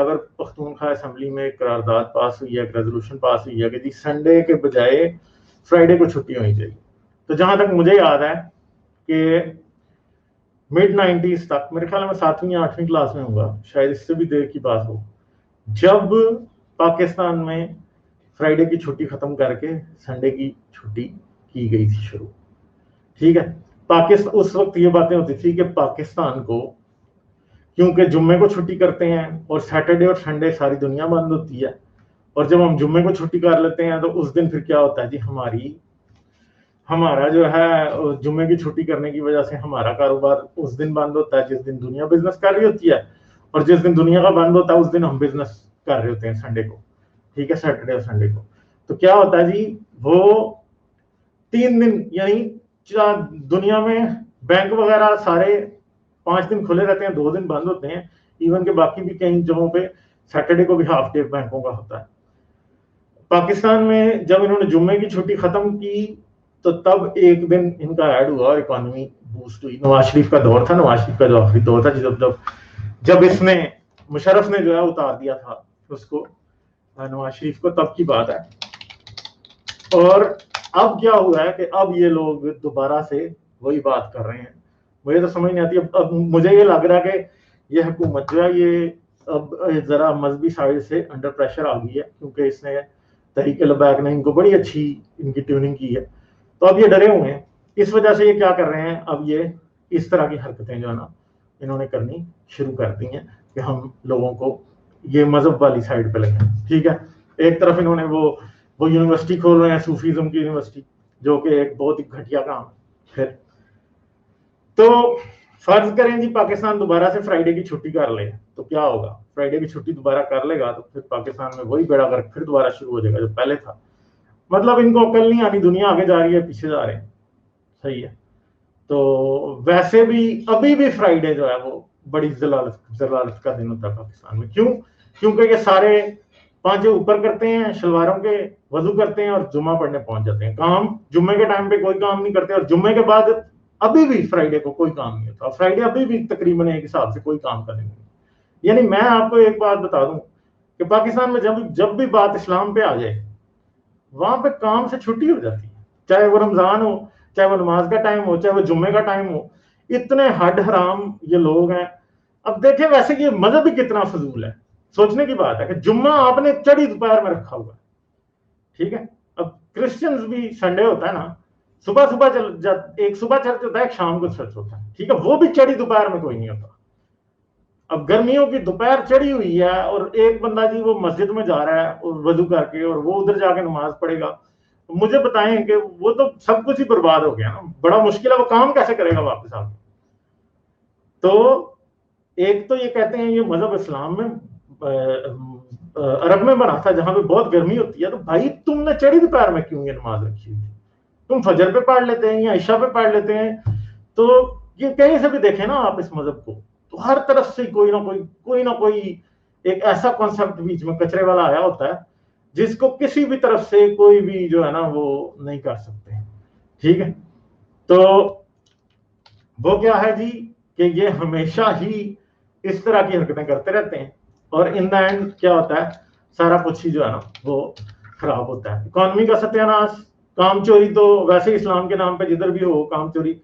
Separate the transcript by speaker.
Speaker 1: Khyber Pakhtunkhwa assembly میں ایک قرارداد پاس ہوئی ہے, ایک ریزولوشن پاس ہوئی ہے کہ جی سنڈے کے بجائے فرائیڈے کو چھٹی ہونی چاہیے. تو جہاں تک مجھے یاد ہے کہ مڈ 90s تک, میرے خیال میں 7ویں یا 8ویں کلاس میں ہوں گا, شاید اس سے بھی دیر کی بات ہو, جب پاکستان میں فرائیڈے کی چھٹی ختم کر کے سنڈے کی چھٹی کی گئی تھی شروع. ٹھیک ہے, پاکستان اس وقت یہ باتیں ہوتی تھی کہ پاکستان کو کیونکہ جمعے کو چھٹی کرتے ہیں اور سیٹرڈے اور سنڈے ساری دنیا بند ہوتی ہے, اور جب ہم جمعے کو چھٹی کر لیتے ہیں تو اس دن پھر کیا ہوتا ہے جی, ہمارا جو ہے جمعے کی چھٹی کرنے کی وجہ سے ہمارا کاروبار اس دن بند ہوتا ہے جس دن دنیا بزنس کر رہی ہوتی ہے, اور جس دن دنیا کا بند ہوتا ہے اس دن ہم بزنس کر رہے ہوتے ہیں سنڈے کو. ٹھیک ہے, سیٹرڈے اور سنڈے کو. تو کیا ہوتا ہے جی, وہ 3 دن یعنی دنیا میں بینک وغیرہ سارے 5 دن کھلے رہتے ہیں, 2 دن بند ہوتے ہیں. ایون کہ باقی بھی کئی جگہوں پہ سیٹرڈے کو بھی ہاف ڈے بینکوں کا ہوتا ہے. پاکستان میں جب انہوں نے جمعے کی چھٹی ختم کی تو تب ایک دن ان کا ایڈ ہوا اور اکانومی بوسٹ ہوئی. نواز شریف کا دور تھا, نواز شریف کا جو آخری دور تھا, جب اس نے مشرف نے جو ہے اتار دیا تھا اس کو, نواز شریف کو, تب کی بات ہے. اور اب کیا ہوا ہے کہ اب یہ لوگ دوبارہ سے وہی بات کر رہے ہیں. مجھے تو سمجھ نہیں آتی. اب مجھے یہ لگ رہا ہے کہ یہ حکومت جو ہے یہ اب ذرا مذہبی سائڈ سے انڈر پریشر آ گئی ہے, کیونکہ اس نے تحریک لبیک نے ان کو بڑی اچھی ان کی ٹیوننگ کی ہے. تو اب یہ ڈرے ہوئے ہیں, اس وجہ سے یہ کیا کر رہے ہیں, اب یہ اس طرح کی حرکتیں جو ہے نا انہوں نے کرنی شروع کر دی ہیں کہ ہم لوگوں کو یہ مذہب والی سائڈ پہ لگیں. ٹھیک ہے, ایک طرف انہوں نے وہ یونیورسٹی کھول رہے ہیں, صوفیزم کی یونیورسٹی, جو کہ ایک بہت ہی گھٹیا کام ہے. پھر تو فرض کریں جی پاکستان دوبارہ سے فرائیڈے کی چھٹی کر لے تو کیا ہوگا, فرائیڈے کی چھٹی دوبارہ کر لے گا تو پھر پاکستان میں وہی بیڑا گرک پھر دوبارہ شروع ہو جائے گا جو پہلے تھا. مطلب ان کو عقل نہیں آنی, دنیا آگے جا رہی ہے, پیچھے جا رہے ہیں. صحیح ہے. تو ویسے بھی ابھی بھی فرائیڈے جو ہے وہ بڑی ضلالت کا دن ہوتا ہے پاکستان میں. کیوں؟ کیونکہ یہ سارے 5 اوپر کرتے ہیں, شلواروں کے وضو کرتے ہیں اور جمعہ پڑھنے پہنچ جاتے ہیں. کام جمعے کے ٹائم پہ کوئی کام نہیں کرتے, اور جمعے کے بعد ابھی بھی فرائیڈے کو کوئی کام نہیں ہوتا. فرائیڈے ابھی بھی تقریباً ایک حساب سے کوئی کام کرنے نہیں. یعنی میں آپ کو ایک بات بتا دوں کہ پاکستان میں جب بھی بات اسلام پہ آ جائے وہاں پہ کام سے چھٹی ہو جاتی ہے, چاہے وہ رمضان ہو, چاہے وہ نماز کا ٹائم ہو, چاہے وہ جمعے کا ٹائم ہو. اتنے ہڈ حرام یہ لوگ ہیں. اب دیکھیں ویسے کہ یہ مذہب بھی کتنا فضول ہے. سوچنے کی بات ہے کہ جمعہ آپ نے چڑھی دوپہر میں رکھا ہوا ہے. ٹھیک ہے, اب کرسچنز بھی سنڈے ہوتا ہے نا, صبح ایک صبح چرچ ہوتا ہے, ایک شام کو چرچ ہوتا ہے. ٹھیک ہے, وہ بھی چڑھی دوپہر میں کوئی نہیں ہوتا. اب گرمیوں کی دوپہر چڑھی ہوئی ہے اور ایک بندہ جی وہ مسجد میں جا رہا ہے اور وضو کر کے, اور وہ ادھر جا کے نماز پڑھے گا. مجھے بتائیں کہ وہ تو سب کچھ ہی برباد ہو گیا نا, بڑا مشکل ہے, وہ کام کیسے کرے گا واپس آ کے. تو ایک تو یہ کہتے ہیں یہ مذہب اسلام میں عرب میں بنا تھا جہاں پہ بہت گرمی ہوتی ہے. تو بھائی تم نے چڑھی دوپہر میں کیوں یہ نماز رکھی ہوئی؟ تم فجر پہ پڑھ لیتے ہیں یا عشاء پہ پڑھ لیتے ہیں. تو یہ کہیں سے بھی دیکھیں نا آپ اس مذہب کو, تو ہر طرف سے کوئی نہ کوئی ایک ایسا کانسیپٹ بیچ میں کچرے والا آیا ہوتا ہے جس کو کسی بھی طرف سے کوئی بھی جو ہے نا وہ نہیں کر سکتے. ٹھیک ہے, تو وہ کیا ہے جی کہ یہ ہمیشہ ہی اس طرح کی حرکتیں کرتے رہتے ہیں, اور ان دا اینڈ کیا ہوتا ہے, سارا کچھ ہی جو ہے نا وہ خراب ہوتا ہے. اکانومی کا ستیہ ناش, کام چوری تو ویسے اسلام کے نام پہ جدھر بھی ہو کام چوری